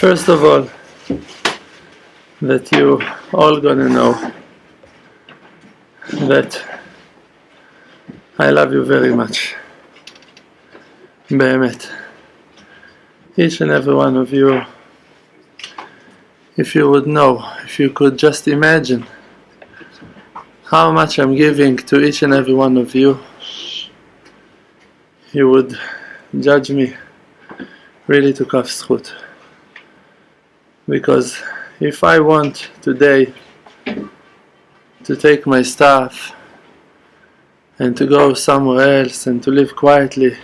First of all, that you all gonna know that I love you very much. באמת. Each and every one of you, if you would know, if you could just imagine how much I'm giving to each and every one of you, you would judge me really to kaf zchut. Because if I want today to take my stuff and to go somewhere else and to live quietly,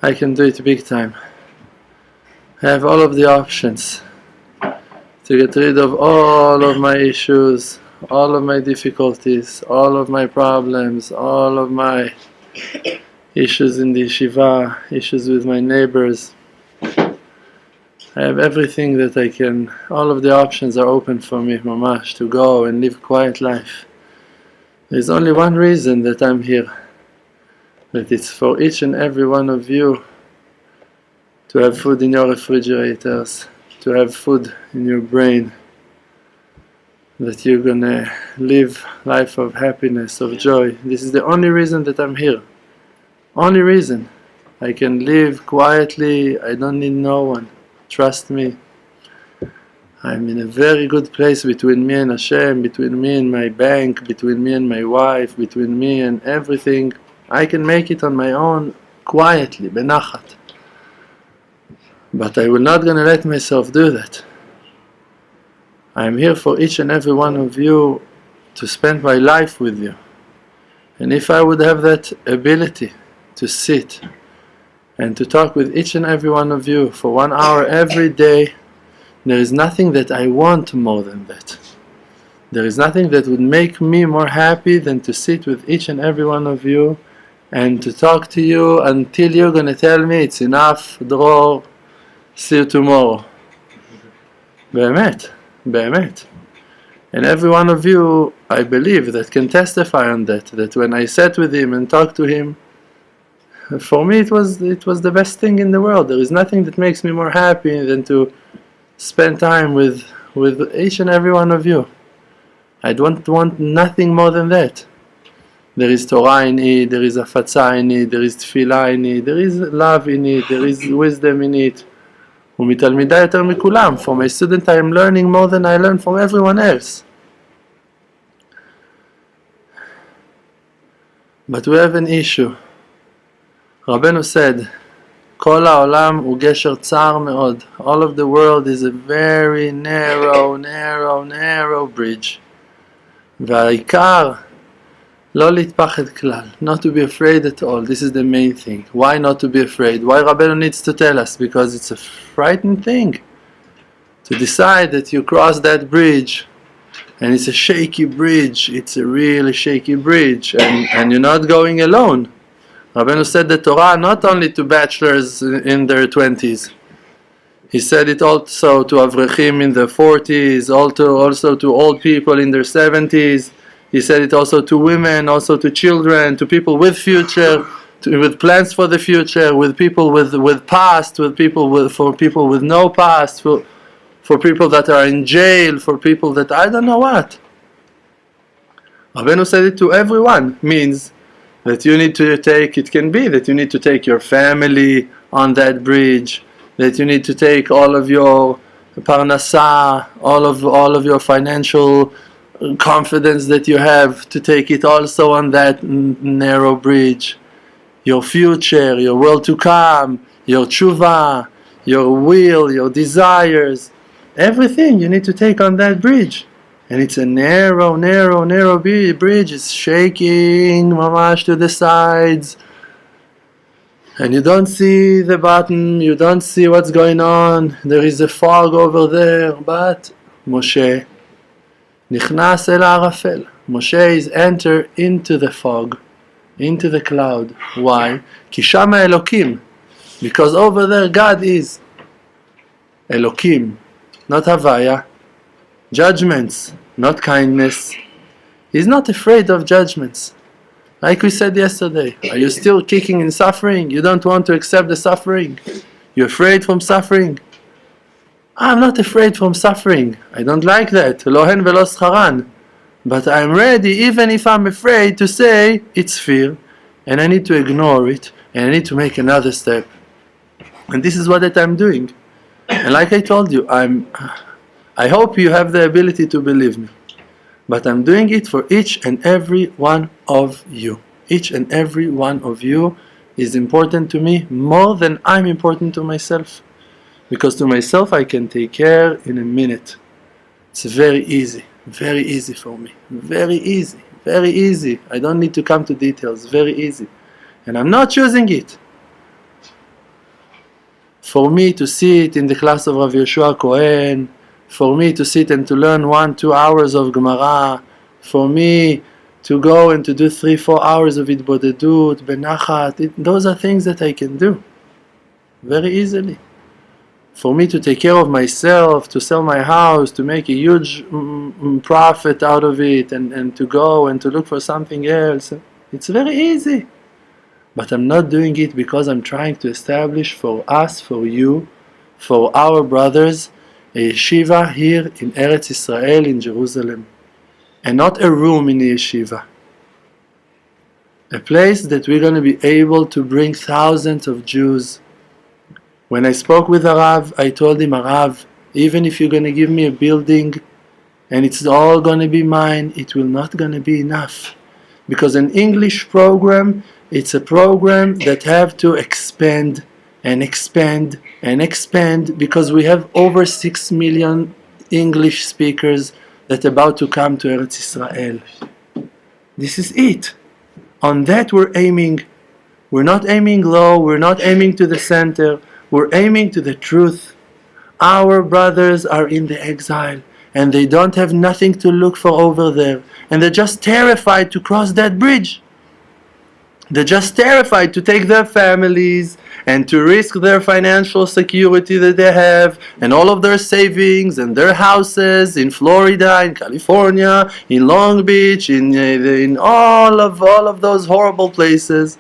I can do it big time. I have all of the options to get rid of all of my issues, all of my difficulties, all of my problems, all of my issues in the yeshiva, issues with my neighbors. I have everything that I can, all of the options are open for me, mamash, to go and live quiet life. There's only one reason that I'm here, that it's for each and every one of you to have food in your refrigerators, to have food in your brain, that you're gonna live life of happiness, of joy. This is the only reason that I'm here. Only reason. I can live quietly, I don't need no one. Trust me. I'm in a very good place between me and Hashem, between me and my bank, between me and my wife, between me and everything. I can make it on my own, quietly, benachat. But I will not gonna let myself do that. I am here for each and every one of you to spend my life with you. And if I would have that ability to sit and to talk with each and every one of you for 1 hour every day, there is nothing that I want more than that. There is nothing that would make me more happy than to sit with each and every one of you and to talk to you until you're gonna tell me it's enough, Dror, see you tomorrow. באמת, באמת. And every one of you, I believe, that can testify on that, that when I sat with him and talked to him, for me it was the best thing in the world. There is nothing that makes me more happy than to spend time with each and every one of you. I don't want nothing more than that. There is Torah in it, there is Afatza in it, there is Tefillah in it, there is love in it, there is wisdom in it. ומתלמידי יותר מכולם. For my student I am learning more than I learn from everyone else. But we have an issue. Rabbeinu said, כל העולם הוא גשר צר מאוד. All of the world is a very narrow bridge. והעיקר, לא להתפחד כלל. Not to be afraid at all. This is the main thing. Why not to be afraid? Why Rabbeinu needs to tell us? Because it's a frightening thing. To decide that you cross that bridge, and it's a shaky bridge. It's a really shaky bridge. And you're not going alone. Rabbeinu said the Torah not only to bachelors in their 20s. He said it also to Avrechim in their 40s, also to old people in their 70s. He said it also to women, also to children, to people with future, with plans for the future, with people with past, for people with no past, for people that are in jail, for people that I don't know what. Rabbeinu said it to everyone. Means that you need to take, it can be that you need to take your family on that bridge, that you need to take all of your parnasah, all of your financial confidence that you have, to take it also on that narrow bridge. Your future, your world to come, your tshuva, your will, your desires, everything you need to take on that bridge. And it's a narrow bridge. It's shaking, mamash, to the sides. And you don't see the bottom, you don't see what's going on. There is a fog over there. But Moshe, nichnas el arafel. Moshe is entered into the fog, into the cloud. Why? Ki shama Elokim. Because over there God is. Elokim, not Havaya. Judgments, not kindness. He's not afraid of judgments. Like we said yesterday, are you still kicking in suffering? You don't want to accept the suffering? You're afraid from suffering? I'm not afraid from suffering. I don't like that. Lo hen velo scharan. But I'm ready, even if I'm afraid, to say it's fear, and I need to ignore it, and I need to make another step. And this is what I'm doing. And like I told you, I hope you have the ability to believe me. But I'm doing it for each and every one of you. Each and every one of you is important to me more than I'm important to myself. Because to myself I can take care in a minute. It's very easy for me. Very easy. I don't need to come to details. Very easy. And I'm not choosing it. For me to sit in the class of Rav Yeshua Cohen, for me to sit and to learn 1-2 hours of Gemara, for me to go and to do 3-4 hours of Itbodedut, Benachat, those are things that I can do very easily. For me to take care of myself, to sell my house, to make a huge profit out of it, and to go and to look for something else, it's very easy. But I'm not doing it because I'm trying to establish for us, for you, for our brothers, a yeshiva here in Eretz Israel, in Jerusalem. And not a room in the yeshiva. A place that we're going to be able to bring thousands of Jews. When I spoke with Arav, I told him, Arav, even if you're going to give me a building and it's all going to be mine, it will not going to be enough. Because an English program, it's a program that have to expand and expand and expand, because we have over 6 million English speakers that are about to come to Eretz Israel. This is it. On that we're aiming. We're not aiming low, we're not aiming to the center. We're aiming to the truth. Our brothers are in the exile, and they don't have nothing to look for over there, and they're just terrified to cross that bridge. They're just terrified to take their families and to risk their financial security that they have, and all of their savings and their houses in Florida, in California, in Long Beach, in all of those horrible places.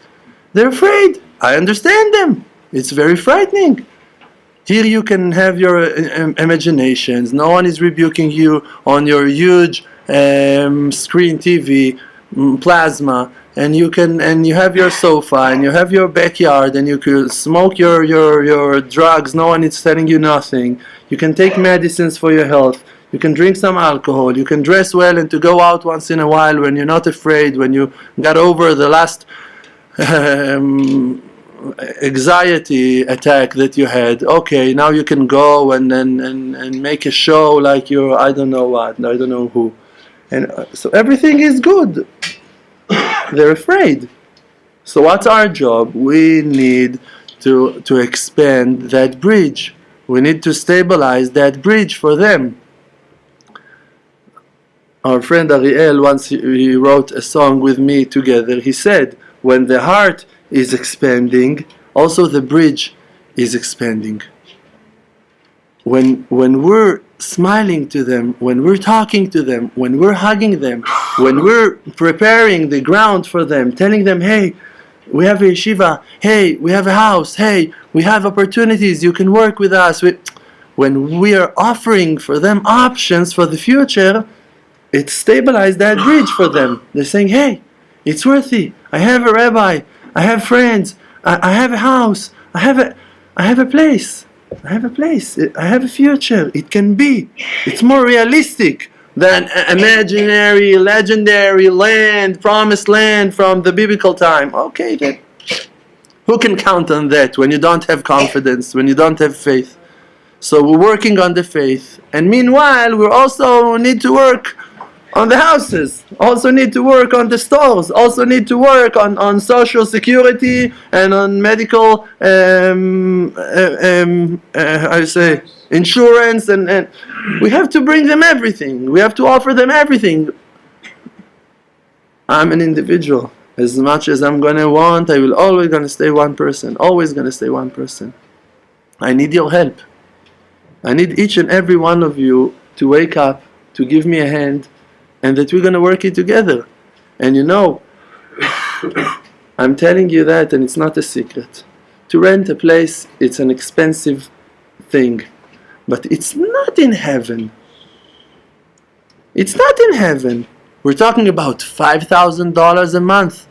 They're afraid. I understand them. It's very frightening. Here you can have your imaginations. No one is rebuking you on your huge screen TV, plasma, and you have your sofa, and you have your backyard, and you can smoke your drugs. No one is telling you nothing. You can take medicines for your health. You can drink some alcohol. You can dress well and to go out once in a while when you're not afraid, when you got over the last anxiety attack that you had. Okay, now you can go and make a show like you're I don't know what, I don't know who, and so everything is good. They're afraid. So what's our job? We need to expand that bridge. We need to stabilize that bridge for them. Our friend Ariel, once he wrote a song with me together. He said, when the heart is expanding, also the bridge is expanding. When we're smiling to them, when we're talking to them, when we're hugging them, when we're preparing the ground for them, telling them, hey, we have a yeshiva, hey, we have a house, hey, we have opportunities, you can work with us. When we are offering for them options for the future, it stabilizes that bridge for them. They're saying, hey, it's worthy. I have a rabbi. I have friends. I have a house. I have a place. I have a future. It can be. It's more realistic than imaginary, legendary land, promised land from the biblical time. Okay, then. Who can count on that when you don't have confidence, when you don't have faith? So we're working on the faith. And meanwhile, we also need to work on the houses, also need to work on the stores, also need to work on social security and on medical insurance, and we have to bring them everything. We have to offer them everything. I'm an individual. As much as I'm going to want, I will always going to stay one person. Always going to stay one person. I need your help. I need each and every one of you to wake up, to give me a hand, and that we're going to work it together. And you know, I'm telling you that, and it's not a secret. To rent a place, it's an expensive thing. But it's not in heaven. It's not in heaven. We're talking about $5,000 a month.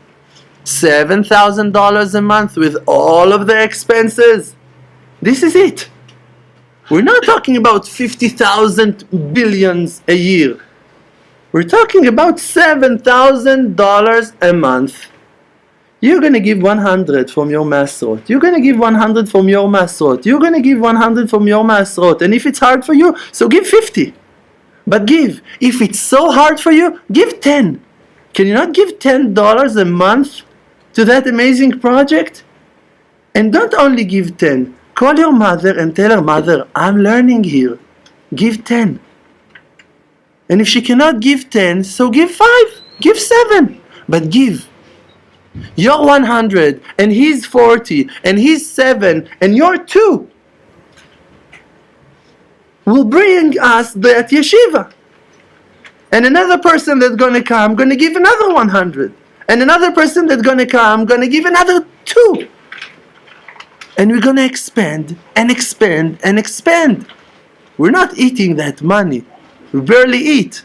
$7,000 a month with all of the expenses. This is it. We're not talking about 50,000 billions a year. We're talking about $7,000 a month. You're going to give 100 from your masrot. You're going to give 100 from your masrot. You're going to give 100 from your masrot. And if it's hard for you, so give 50. But give. If it's so hard for you, give 10. Can you not give $10 a month to that amazing project? And don't only give 10. Call your mother and tell her, Mother, I'm learning here. Give 10. And if she cannot give 10, so give 5. Give 7. But give. You're 100, and he's 40, and he's 7, and you're 2. Will bring us that yeshiva. And another person that's going to come, going to give another 100. And another person that's going to come, going to give another 2. And we're going to expand, and expand, and expand. We're not eating that money. We barely eat.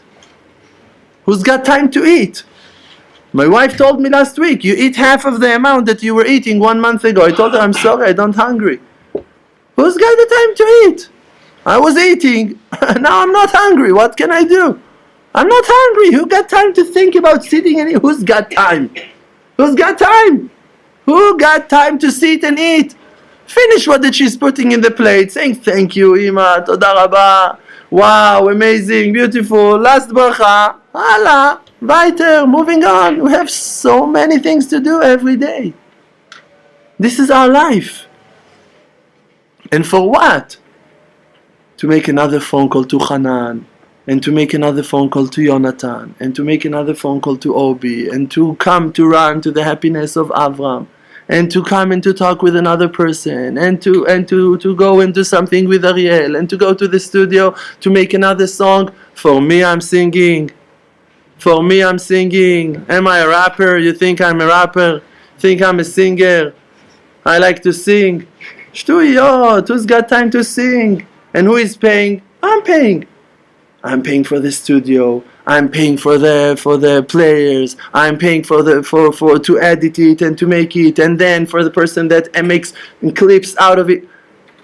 Who's got time to eat? My wife told me last week, you eat half of the amount that you were eating 1 month ago. I told her, I'm sorry, I don't hungry. Who's got the time to eat? I was eating, now I'm not hungry. What can I do? I'm not hungry. Who got time to think about sitting and eat? Who's got time? Who's got time? Who got time to sit and eat? Finish what that she's putting in the plate, saying thank you, Ima, toda rabba. Wow, amazing, beautiful. Last bracha. Allah. Weiter, moving on. We have so many things to do every day. This is our life. And for what? To make another phone call to Hanan, and to make another phone call to Yonatan, and to make another phone call to Obi, and to come to run to the happiness of Avram, and to come and to talk with another person, and to go and do something with Ariel, and to go to the studio to make another song. For me, I'm singing. For me, I'm singing. Am I a rapper? You think I'm a rapper? Think I'm a singer? I like to sing. Shtuyot, who's got time to sing? And who is paying? I'm paying. I'm paying for the studio. I'm paying for the players. I'm paying for to edit it and to make it, and then for the person that makes clips out of it.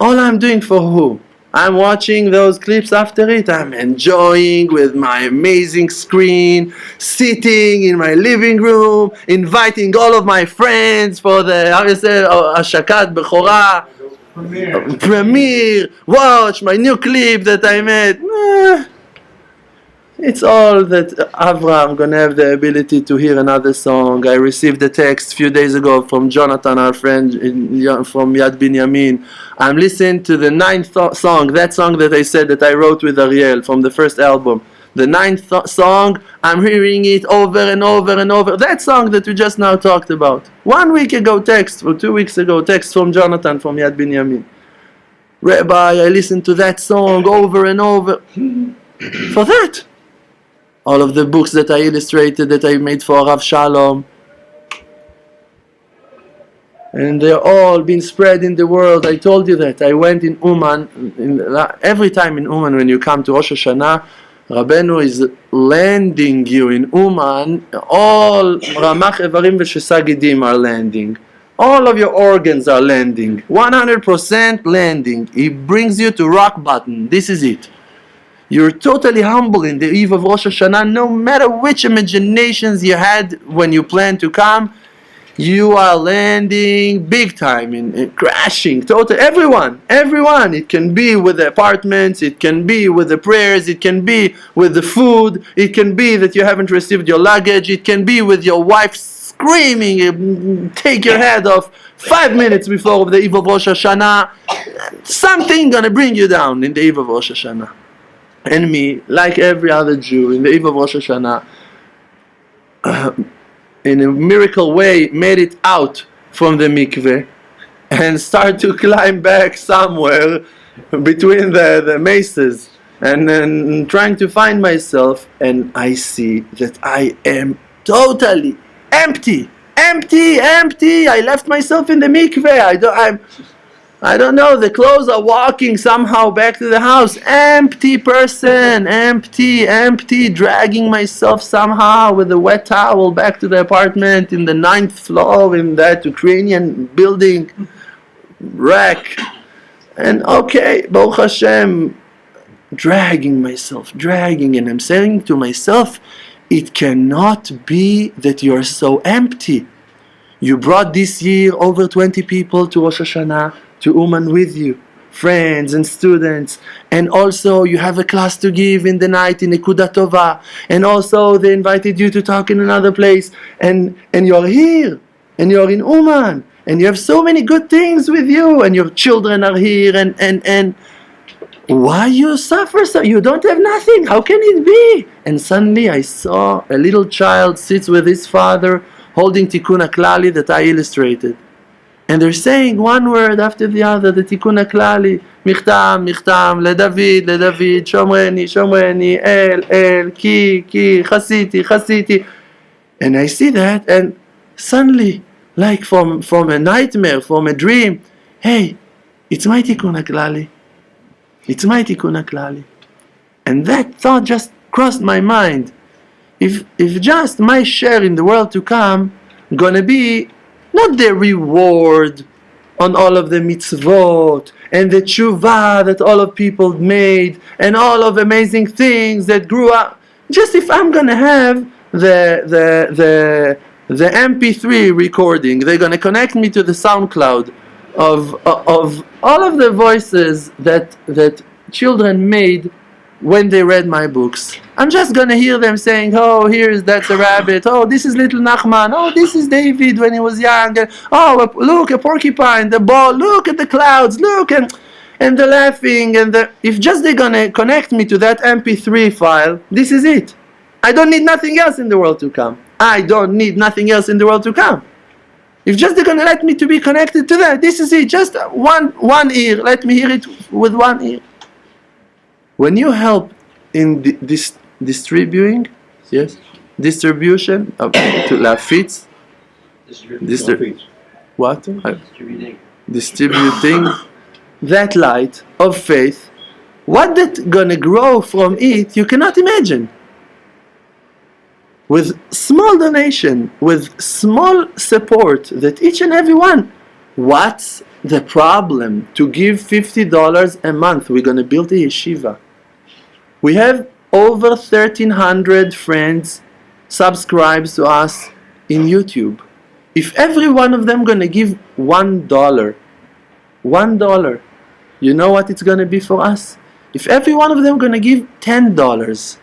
All I'm doing for who? I'm watching those clips after it. I'm enjoying with my amazing screen, sitting in my living room, inviting all of my friends for the, how you say, Ashakat Bechora, premiere, watch my new clip that I made. It's all that Avram gonna have the ability to hear another song. I received a text a few days ago from Jonathan, our friend from Yad Binyamin. I'm listening to the 9th song, that song that I said that I wrote with Ariel from the first album. The 9th song, I'm hearing it over and over and over. That song that we just now talked about. 1 week ago text, or 2 weeks ago text from Jonathan from Yad Binyamin. Rabbi, I listened to that song over and over. For that. All of the books that I illustrated, that I made for Rav Shalom. And they're all being spread in the world. I told you that. I went in Uman. Every time in Uman when you come to Rosh Hashanah, Rabbeinu is landing you in Uman. All Ramach Evarim v'Shesagidim are landing. All of your organs are landing. 100% landing. He brings you to rock bottom. This is it. You're totally humble in the eve of Rosh Hashanah. No matter which imaginations you had when you planned to come, you are landing big time, in crashing. Total, everyone. It can be with the apartments, it can be with the prayers, it can be with the food, it can be that you haven't received your luggage, it can be with your wife screaming, take your head off 5 minutes before the eve of Rosh Hashanah. Something gonna bring you down in the eve of Rosh Hashanah. And me, like every other Jew, in the eve of Rosh Hashanah, in a miracle way, made it out from the mikveh and start to climb back somewhere between the mesas, and then trying to find myself, and I see that I am totally empty. Empty, empty. I left myself in the mikveh. I don't know, the clothes are walking somehow back to the house. Empty person, empty, dragging myself somehow with a wet towel back to the apartment in the 9th floor in that Ukrainian building wreck. And okay, Baruch Hashem, dragging, and I'm saying to myself, it cannot be that you're so empty. You brought this year over 20 people to Rosh Hashanah, to Uman with you, friends and students, and also you have a class to give in the night in Nekuda Tova, and also they invited you to talk in another place, and you're here, and you're in Uman, and you have so many good things with you, and your children are here, and why you suffer so? You don't have nothing, how can it be? And suddenly I saw a little child sits with his father holding Tikkun HaKlali that I illustrated. And they're saying one word after the other, the Tikkun HaKlali, Michtam, Ledavid, Shomreni, El, Ki, Chasiti. And I see that, and suddenly, like from a nightmare, from a dream, hey, it's my Tikkun HaKlali. It's my Tikkun HaKlali. And that thought just crossed my mind. If just my share in the world to come gonna be not the reward on all of the mitzvot and the tshuva that all of people made and all of amazing things that grew up. Just if I'm gonna have the MP3 recording, they're gonna connect me to the SoundCloud of all of the voices that children made when they read my books. I'm just gonna hear them saying, oh, that's a rabbit, oh, this is little Nachman, oh, this is David when he was young, and, oh, look, a porcupine, the ball, look at the clouds, look, and the laughing, if just they're gonna connect me to that MP3 file, this is it. I don't need nothing else in the world to come. If just they're gonna let me to be connected to that, this is it, just one ear, let me hear it with one ear. When you help in this distribution to lafitz, distributing that light of faith, what that's gonna grow from it, you cannot imagine. With small donation, with small support, that each and every one, what's the problem to give $50 a month? We're gonna build a yeshiva. We have over 1,300 friends subscribes to us in YouTube. If every one of them gonna give $1, you know what it's gonna be for us? If every one of them gonna give $10,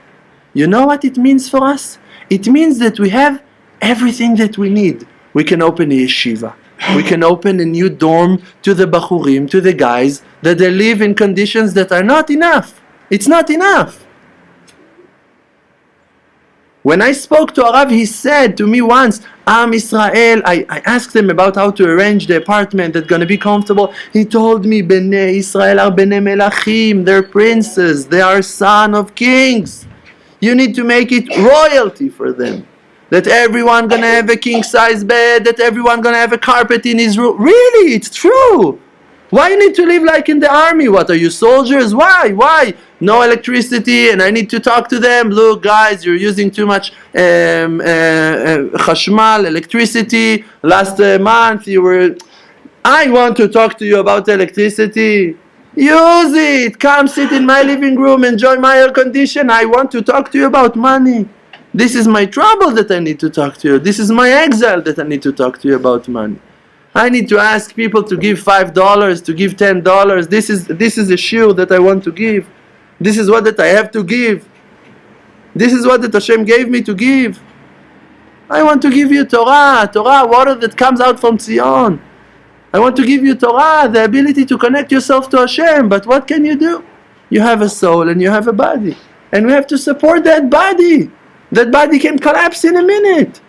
you know what it means for us? It means that we have everything that we need. We can open a yeshiva. We can open a new dorm to the bachurim, to the guys, that they live in conditions that are not enough. It's not enough. When I spoke to Arav, he said to me once, Am Israel, I asked him about how to arrange the apartment that's going to be comfortable. He told me, Bnei Israel are Bnei Melachim, they're princes, they are son of kings. You need to make it royalty for them. That everyone going to have a king-size bed, that everyone going to have a carpet in his room. Really, it's true. Why you need to live like in the army? What, are you soldiers? Why? No electricity, and I need to talk to them. Look, guys, you're using too much chashmal, electricity. Last month I want to talk to you about electricity. Use it. Come sit in my living room, enjoy my air condition. I want to talk to you about money. This is my trouble that I need to talk to you. This is my exile that I need to talk to you about money. I need to ask people to give $5, to give $10. This is a shiur that I want to give. This is what that I have to give. This is what that Hashem gave me to give. I want to give you Torah, water that comes out from Zion. I want to give you Torah, the ability to connect yourself to Hashem. But what can you do? You have a soul and you have a body. And we have to support that body. That body can collapse in a minute.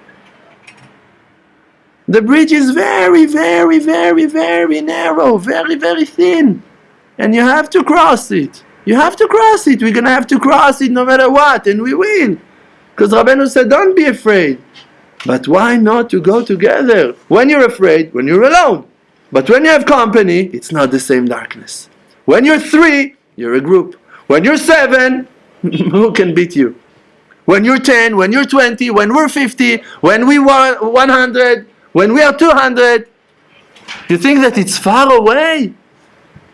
The bridge is very, very, very, very narrow, very, very thin. And you have to cross it. We're going to have to cross it no matter what, and we will. Because Rabbeinu said, don't be afraid. But why not to go together? When you're afraid, when you're alone. But when you have company, it's not the same darkness. When you're 3, you're a group. When you're 7, who can beat you? When you're 10, when you're 20, when we're 50, when we were 100, when we are 200, you think that it's far away?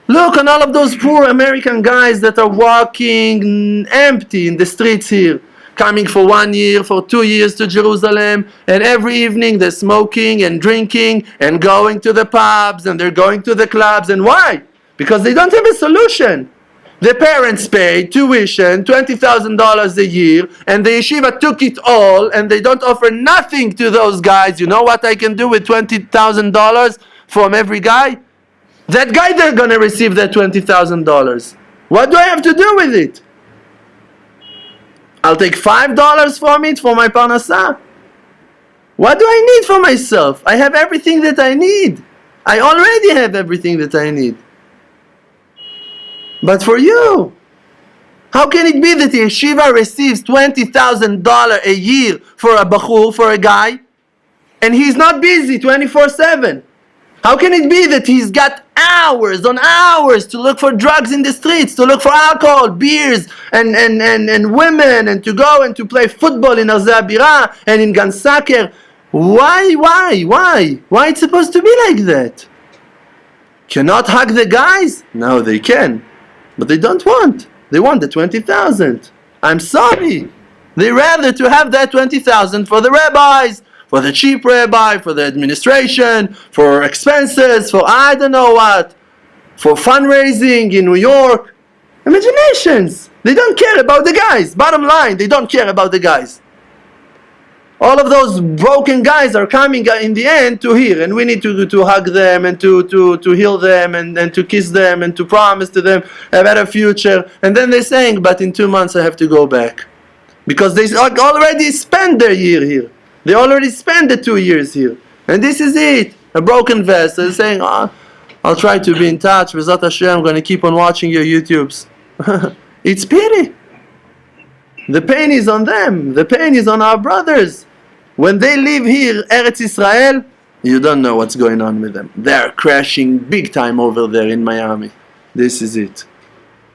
Look on all of those poor American guys that are walking empty in the streets here, coming for 1 year, for 2 years to Jerusalem, and every evening they're smoking and drinking and going to the pubs and they're going to the clubs. And why? Because they don't have a solution. The parents paid tuition, $20,000 a year, and the yeshiva took it all, and they don't offer nothing to those guys. You know what I can do with $20,000 from every guy? That guy, they're going to receive that $20,000. What do I have to do with it? I'll take $5 from it for my parnasah. What do I need for myself? I have everything that I need. I already have everything that I need. But for you, how can it be that the yeshiva receives $20,000 a year for a bachur, for a guy, and he's not busy 24/7? How can it be that he's got hours on hours to look for drugs in the streets, to look for alcohol, beers, and women, and to go and to play football in Arzeh Abira and in Gan Saker? Why? Why it's supposed to be like that? Cannot hug the guys? No, they can. But they don't want. They want the 20,000. I'm sorry. They rather to have that 20,000 for the rabbis, for the chief rabbi, for the administration, for expenses, for I don't know what, for fundraising in New York. Imaginations. They don't care about the guys. Bottom line, they don't care about the guys. All of those broken guys are coming in the end to here, and we need to hug them and to heal them and to kiss them and to promise to them a better future. And then they're saying, but in 2 months I have to go back. Because they already spent their year here. They already spent the 2 years here. And this is it. A broken vessel saying, I'll try to be in touch. B'ezrat Hashem, I'm going to keep on watching your YouTubes. It's pity. The pain is on them. The pain is on our brothers. When they live here, Eretz Israel, you don't know what's going on with them. They're crashing big time over there in Miami. This is it.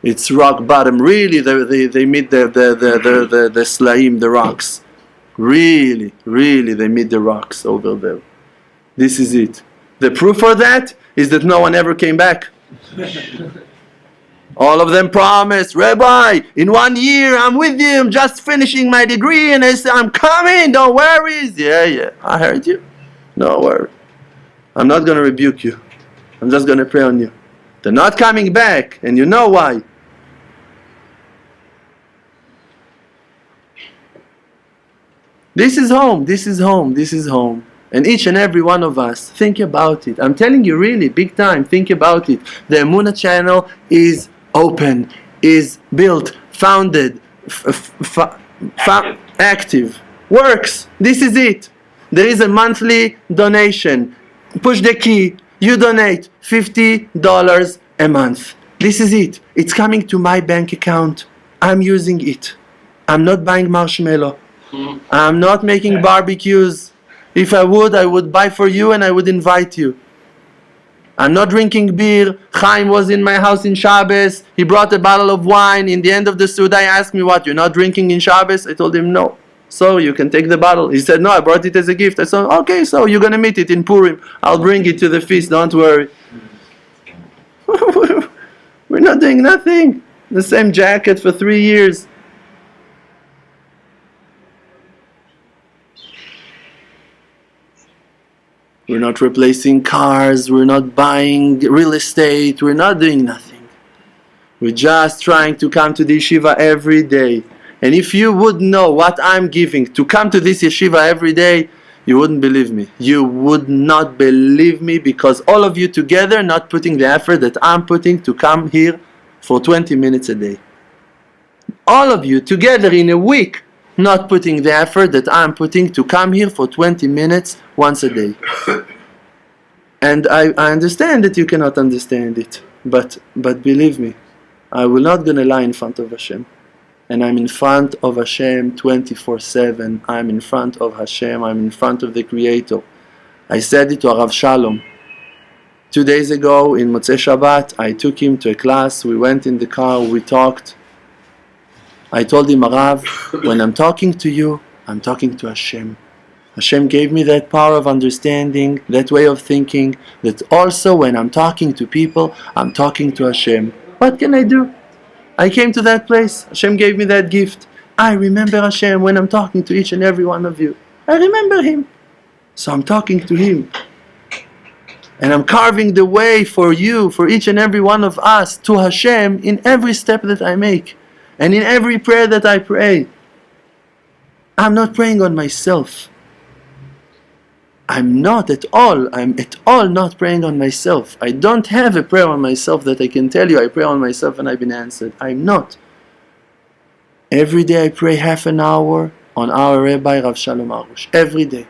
It's rock bottom. Really, they meet the slaim, the rocks. Really, they meet the rocks over there. This is it. The proof for that is that no one ever came back. All of them promised, Rabbi, in 1 year I'm with you, I'm just finishing my degree, and I say, I'm coming, don't worry. Yeah, I heard you. No worry. I'm not going to rebuke you. I'm just going to pray on you. They're not coming back, and you know why. This is home, this is home, this is home. And each and every one of us, think about it. I'm telling you really, big time, think about it. The Emuna channel is open, is built, founded, active, works. This is it. There is a monthly donation. Push the key, you donate $50 a month. This is it. It's coming to my bank account. I'm using it. I'm not buying marshmallow. I'm not making barbecues. If I would buy for you and I would invite you. I'm not drinking beer. Chaim was in my house in Shabbos. He brought a bottle of wine. In the end of the Suda, he asked me, what, you're not drinking in Shabbos? I told him, no. So you can take the bottle. He said, no, I brought it as a gift. I said, okay, so you're going to meet it in Purim. I'll bring it to the feast, don't worry. We're not doing nothing. The same jacket for 3 years. We're not replacing cars, we're not buying real estate, we're not doing nothing. We're just trying to come to the yeshiva every day. And if you would know what I'm giving to come to this yeshiva every day, you wouldn't believe me. You would not believe me, because all of you together not putting the effort that I'm putting to come here for 20 minutes a day. All of you together in a week not putting the effort that I'm putting to come here for 20 minutes once a day. And I understand that you cannot understand it, but believe me, I will not gonna lie in front of Hashem. and I'm in front of Hashem 24/7. I'm in front of Hashem. I'm in front of the Creator. I said it to Rav Shalom. 2 days ago in Motzei Shabbat, I took him to a class. We went in the car, we talked. I told him, Rav, when I'm talking to you, I'm talking to Hashem. Hashem gave me that power of understanding, that way of thinking, that also when I'm talking to people, I'm talking to Hashem. What can I do? I came to that place. Hashem gave me that gift. I remember Hashem when I'm talking to each and every one of you. I remember Him. So I'm talking to Him. And I'm carving the way for you, for each and every one of us, to Hashem in every step that I make. And in every prayer that I pray. I'm not praying on myself. I'm at all not praying on myself. I don't have a prayer on myself that I can tell you I pray on myself and I've been answered. I'm not. Every day I pray half an hour on our Rabbi Rav Shalom Arush. Every day.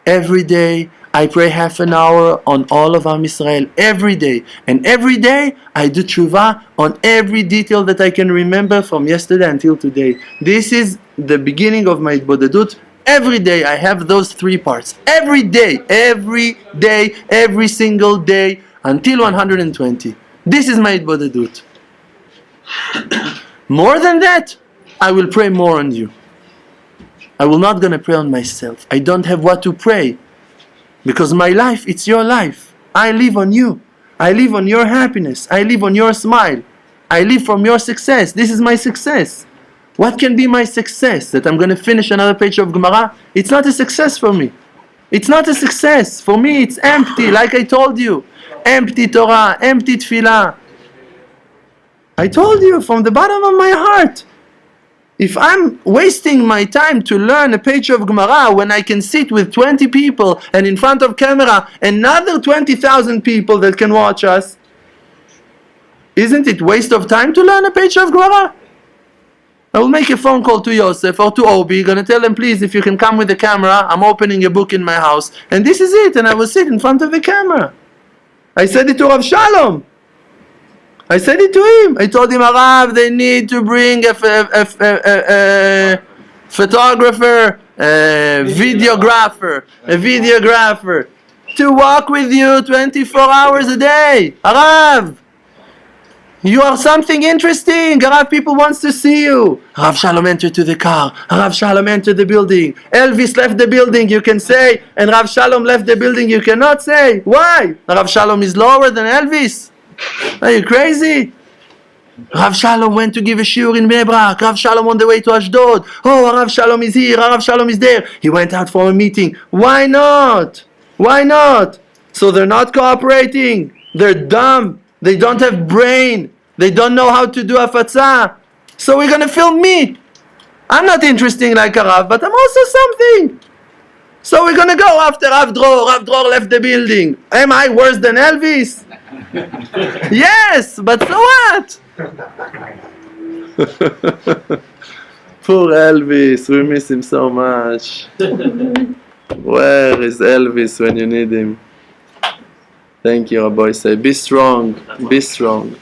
Every day I pray half an hour on all of Am Yisrael. Every day. And every day I do tshuva on every detail that I can remember from yesterday until today. This is the beginning of my Bodedut. Every day I have those 3 parts. Every day, every single day until 120. This is my Bodedut. More than that, I will pray more on you. I will not gonna pray on myself. I don't have what to pray. Because my life, it's your life. I live on you. I live on your happiness. I live on your smile. I live from your success. This is my success. What can be my success? That I'm going to finish another page of Gemara? It's not a success for me. It's not a success. For me, it's empty, like I told you. Empty Torah, empty Tefillah. I told you from the bottom of my heart. If I'm wasting my time to learn a page of Gemara when I can sit with 20 people and in front of camera another 20,000 people that can watch us, isn't it waste of time to learn a page of Gemara? I will make a phone call to Yosef or to Obi, gonna tell them, please, if you can come with the camera, I'm opening a book in my house, and this is it, and I will sit in front of the camera. I said it to Rav Shalom. I said it to him. I told him, Rav, they need to bring a photographer, a videographer, to walk with you 24 hours a day. Rav, you are something interesting. Rav, people wants to see you. Rav Shalom entered to the car. Rav Shalom entered the building. Elvis left the building, you can say. And Rav Shalom left the building, you cannot say. Why? Rav Shalom is lower than Elvis. Are you crazy? Rav Shalom went to give a shiur in Bnei Brak. Rav Shalom on the way to Ashdod. Oh, Rav Shalom is here. Rav Shalom is there. He went out for a meeting. Why not? Why not? So they're not cooperating. They're dumb. They don't have brain. They don't know how to do afatzah. So we're going to film me. I'm not interesting like a Rav, but I'm also something. So we're going to go after Rav Dror. Rav Dror left the building. Am I worse than Elvis? Yes, but so what? Poor Elvis, we miss him so much. Where is Elvis when you need him? Thank you, Rabbi. Say, be strong, be strong.